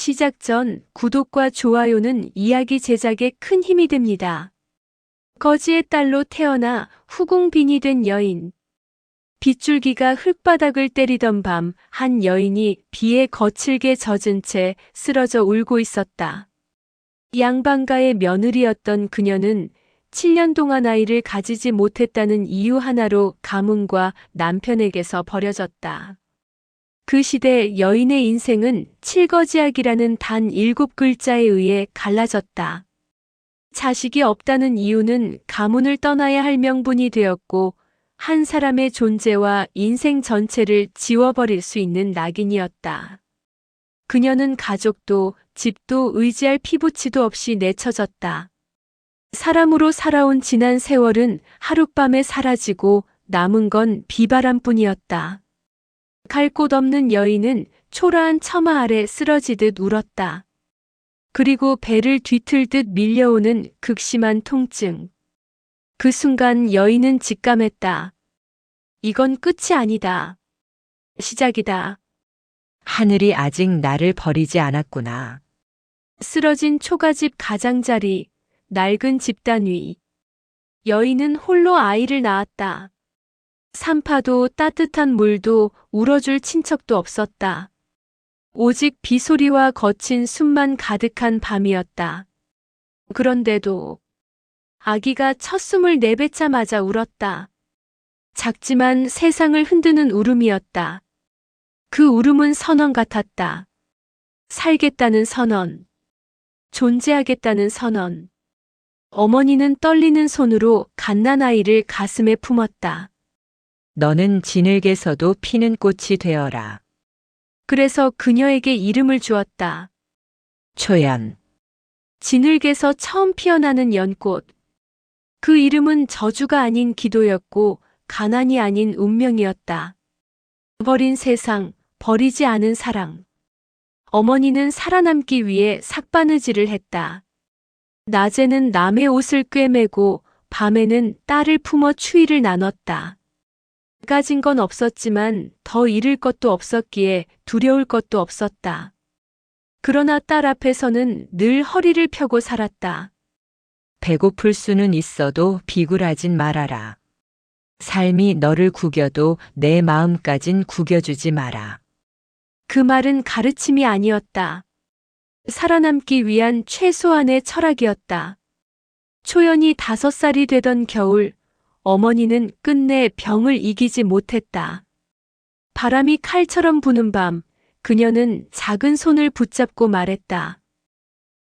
시작 전 구독과 좋아요는 이야기 제작에 큰 힘이 됩니다. 거지의 딸로 태어나 후궁빈이 된 여인. 빗줄기가 흙바닥을 때리던 밤, 한 여인이 비에 거칠게 젖은 채 쓰러져 울고 있었다. 양반가의 며느리였던 그녀는 7년 동안 아이를 가지지 못했다는 이유 하나로 가문과 남편에게서 버려졌다. 그 시대 여인의 인생은 칠거지약이라는 단 7글자에 의해 갈라졌다. 자식이 없다는 이유는 가문을 떠나야 할 명분이 되었고 한 사람의 존재와 인생 전체를 지워버릴 수 있는 낙인이었다. 그녀는 가족도 집도 의지할 피부치도 없이 내쳐졌다. 사람으로 살아온 지난 세월은 하룻밤에 사라지고 남은 건 비바람뿐이었다. 갈 곳 없는 여인은 초라한 처마 아래 쓰러지듯 울었다. 그리고 배를 뒤틀듯 밀려오는 극심한 통증. 그 순간 여인은 직감했다. 이건 끝이 아니다. 시작이다. 하늘이 아직 나를 버리지 않았구나. 쓰러진 초가집 가장자리, 낡은 집단 위. 여인은 홀로 아이를 낳았다. 산파도 따뜻한 물도 울어줄 친척도 없었다. 오직 비소리와 거친 숨만 가득한 밤이었다. 그런데도 아기가 첫 숨을 내뱉자마자 울었다. 작지만 세상을 흔드는 울음이었다. 그 울음은 선언 같았다. 살겠다는 선언. 존재하겠다는 선언. 어머니는 떨리는 손으로 갓난아이를 가슴에 품었다. 너는 진흙에서도 피는 꽃이 되어라. 그래서 그녀에게 이름을 주었다. 초연. 진흙에서 처음 피어나는 연꽃. 그 이름은 저주가 아닌 기도였고 가난이 아닌 운명이었다. 버린 세상, 버리지 않은 사랑. 어머니는 살아남기 위해 삭바느질을 했다. 낮에는 남의 옷을 꿰매고 밤에는 딸을 품어 추위를 나눴다. 가진 건 없었지만 더 잃을 것도 없었기에 두려울 것도 없었다. 그러나 딸 앞에서는 늘 허리를 펴고 살았다. 배고플 수는 있어도 비굴하진 말아라. 삶이 너를 구겨도 내 마음까진 구겨주지 마라. 그 말은 가르침이 아니었다. 살아남기 위한 최소한의 철학이었다. 초연이 5살이 되던 겨울, 어머니는 끝내 병을 이기지 못했다. 바람이 칼처럼 부는 밤, 그녀는 작은 손을 붙잡고 말했다.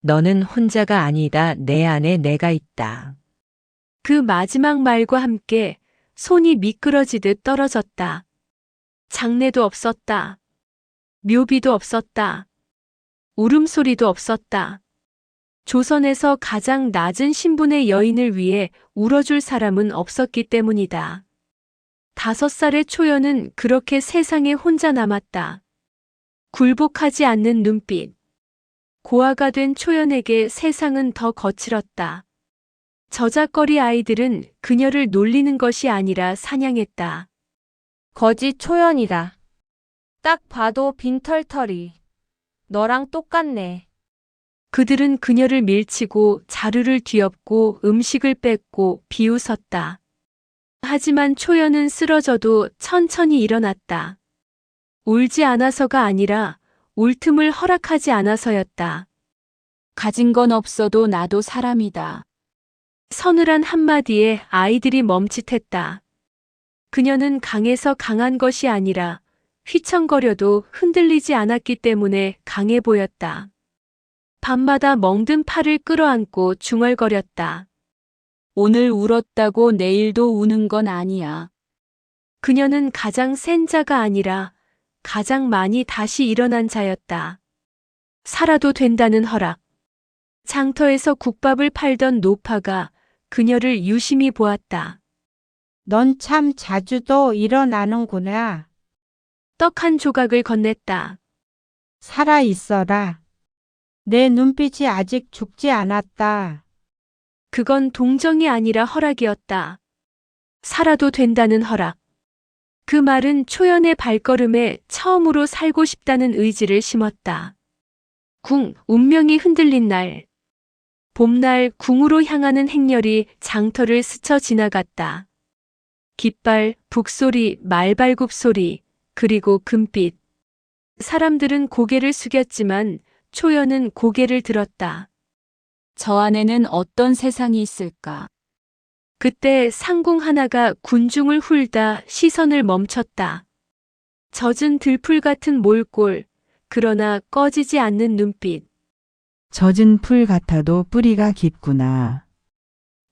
너는 혼자가 아니다. 내 안에 내가 있다. 그 마지막 말과 함께 손이 미끄러지듯 떨어졌다. 장례도 없었다. 묘비도 없었다. 울음소리도 없었다. 조선에서 가장 낮은 신분의 여인을 위해 울어줄 사람은 없었기 때문이다. 5살의 초연은 그렇게 세상에 혼자 남았다. 굴복하지 않는 눈빛. 고아가 된 초연에게 세상은 더 거칠었다. 저작거리 아이들은 그녀를 놀리는 것이 아니라 사냥했다. 거지 초연이다. 딱 봐도 빈털터리. 너랑 똑같네. 그들은 그녀를 밀치고 자루를 뒤엎고 음식을 뺏고 비웃었다. 하지만 초연은 쓰러져도 천천히 일어났다. 울지 않아서가 아니라 울 틈을 허락하지 않아서였다. 가진 건 없어도 나도 사람이다. 서늘한 한마디에 아이들이 멈칫했다. 그녀는 강해서 강한 것이 아니라 휘청거려도 흔들리지 않았기 때문에 강해 보였다. 밤마다 멍든 팔을 끌어안고 중얼거렸다. 오늘 울었다고 내일도 우는 건 아니야. 그녀는 가장 센 자가 아니라 가장 많이 다시 일어난 자였다. 살아도 된다는 허락. 장터에서 국밥을 팔던 노파가 그녀를 유심히 보았다. 넌 참 자주도 일어나는구나. 떡 한 조각을 건넸다. 살아 있어라. 내 눈빛이 아직 죽지 않았다. 그건 동정이 아니라 허락이었다. 살아도 된다는 허락. 그 말은 초연의 발걸음에 처음으로 살고 싶다는 의지를 심었다. 궁, 운명이 흔들린 날. 봄날 궁으로 향하는 행렬이 장터를 스쳐 지나갔다. 깃발, 북소리, 말발굽 소리, 그리고 금빛. 사람들은 고개를 숙였지만 초연은 고개를 들었다. 저 안에는 어떤 세상이 있을까? 그때 상궁 하나가 군중을 훑다 시선을 멈췄다. 젖은 들풀 같은 몰골, 그러나 꺼지지 않는 눈빛. 젖은 풀 같아도 뿌리가 깊구나.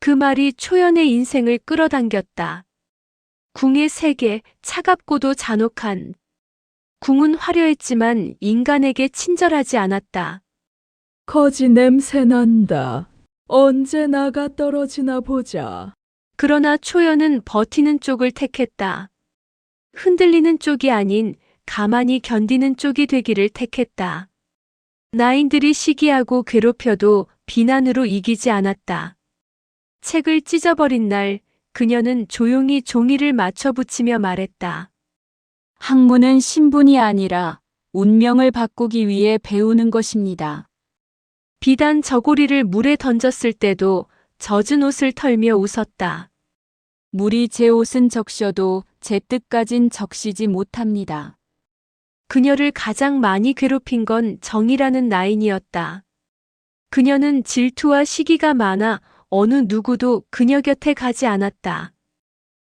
그 말이 초연의 인생을 끌어당겼다. 궁의 세계, 차갑고도 잔혹한. 궁은 화려했지만 인간에게 친절하지 않았다. 거지 냄새 난다. 언제 나가 떨어지나 보자. 그러나 초연은 버티는 쪽을 택했다. 흔들리는 쪽이 아닌 가만히 견디는 쪽이 되기를 택했다. 나인들이 시기하고 괴롭혀도 비난으로 이기지 않았다. 책을 찢어버린 날 그녀는 조용히 종이를 맞춰붙이며 말했다. 학문은 신분이 아니라 운명을 바꾸기 위해 배우는 것입니다. 비단 저고리를 물에 던졌을 때도 젖은 옷을 털며 웃었다. 물이 제 옷은 적셔도 제 뜻까진 적시지 못합니다. 그녀를 가장 많이 괴롭힌 건 정이라는 나인이었다. 그녀는 질투와 시기가 많아 어느 누구도 그녀 곁에 가지 않았다.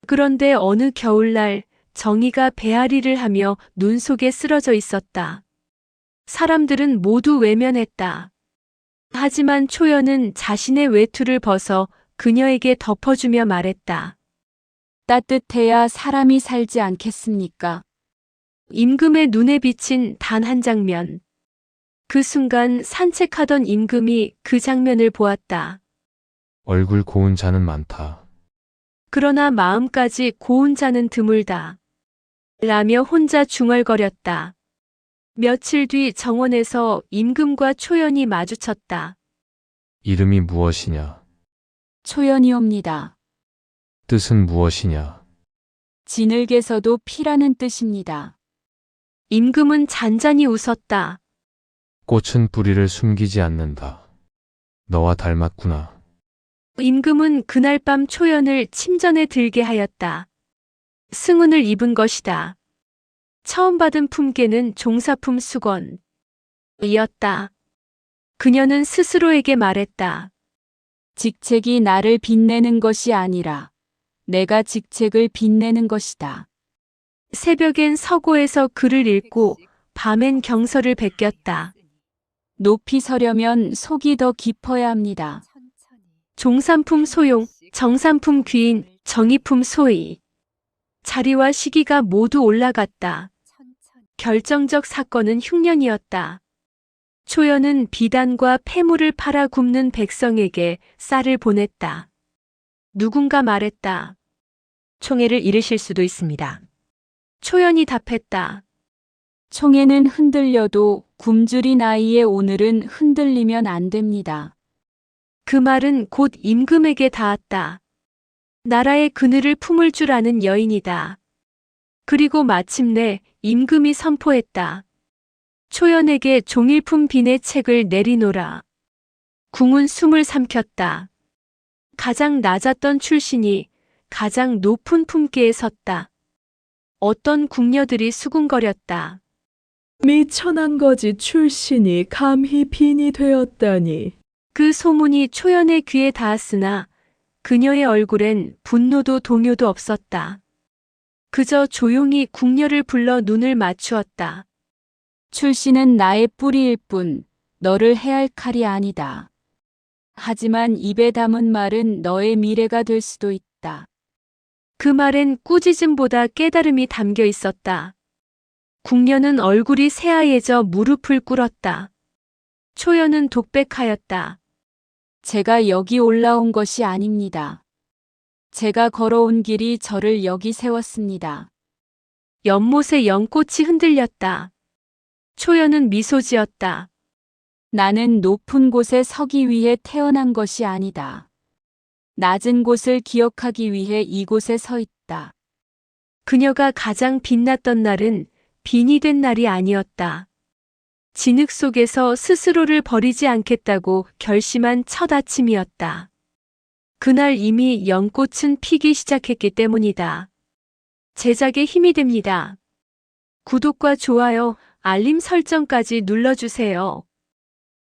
그런데 어느 겨울날 정이가 배앓이를 하며 눈 속에 쓰러져 있었다. 사람들은 모두 외면했다. 하지만 초연은 자신의 외투를 벗어 그녀에게 덮어주며 말했다. 따뜻해야 사람이 살지 않겠습니까? 임금의 눈에 비친 단 한 장면. 그 순간 산책하던 임금이 그 장면을 보았다. 얼굴 고운 자는 많다. 그러나 마음까지 고운 자는 드물다. 라며 혼자 중얼거렸다. 며칠 뒤 정원에서 임금과 초연이 마주쳤다. 이름이 무엇이냐? 초연이옵니다. 뜻은 무엇이냐? 진흙에서도 피라는 뜻입니다. 임금은 잔잔히 웃었다. 꽃은 뿌리를 숨기지 않는다. 너와 닮았구나. 임금은 그날 밤 초연을 침전에 들게 하였다. 승운을 입은 것이다. 처음 받은 품계는 종사품 수건. 이었다. 그녀는 스스로에게 말했다. 직책이 나를 빛내는 것이 아니라 내가 직책을 빛내는 것이다. 새벽엔 서고에서 글을 읽고 밤엔 경서를 베꼈다. 높이 서려면 속이 더 깊어야 합니다. 종산품 소용, 정산품 귀인, 정의품 소위. 자리와 시기가 모두 올라갔다. 결정적 사건은 흉년이었다. 초연은 비단과 폐물을 팔아 굽는 백성에게 쌀을 보냈다. 누군가 말했다. 총애를 잃으실 수도 있습니다. 초연이 답했다. 총에는 흔들려도 굶주린 아이의 오늘은 흔들리면 안 됩니다. 그 말은 곧 임금에게 닿았다. 나라의 그늘을 품을 줄 아는 여인이다. 그리고 마침내 임금이 선포했다. 초연에게 종일품 빈의 책을 내리노라. 궁은 숨을 삼켰다. 가장 낮았던 출신이 가장 높은 품계에 섰다. 어떤 궁녀들이 수군거렸다. 미천한 거지 출신이 감히 빈이 되었다니. 그 소문이 초연의 귀에 닿았으나 그녀의 얼굴엔 분노도 동요도 없었다. 그저 조용히 궁녀를 불러 눈을 맞추었다. 출신은 나의 뿌리일 뿐 너를 해할 칼이 아니다. 하지만 입에 담은 말은 너의 미래가 될 수도 있다. 그 말엔 꾸짖음보다 깨달음이 담겨 있었다. 궁녀는 얼굴이 새하얘져 무릎을 꿇었다. 초연은 독백하였다. 제가 여기 올라온 것이 아닙니다. 제가 걸어온 길이 저를 여기 세웠습니다. 연못의 연꽃이 흔들렸다. 초연은 미소 지었다. 나는 높은 곳에 서기 위해 태어난 것이 아니다. 낮은 곳을 기억하기 위해 이곳에 서 있다. 그녀가 가장 빛났던 날은 빈이 된 날이 아니었다. 진흙 속에서 스스로를 버리지 않겠다고 결심한 첫 아침이었다. 그날 이미 연꽃은 피기 시작했기 때문이다. 제작에 힘이 됩니다. 구독과 좋아요, 알림 설정까지 눌러주세요.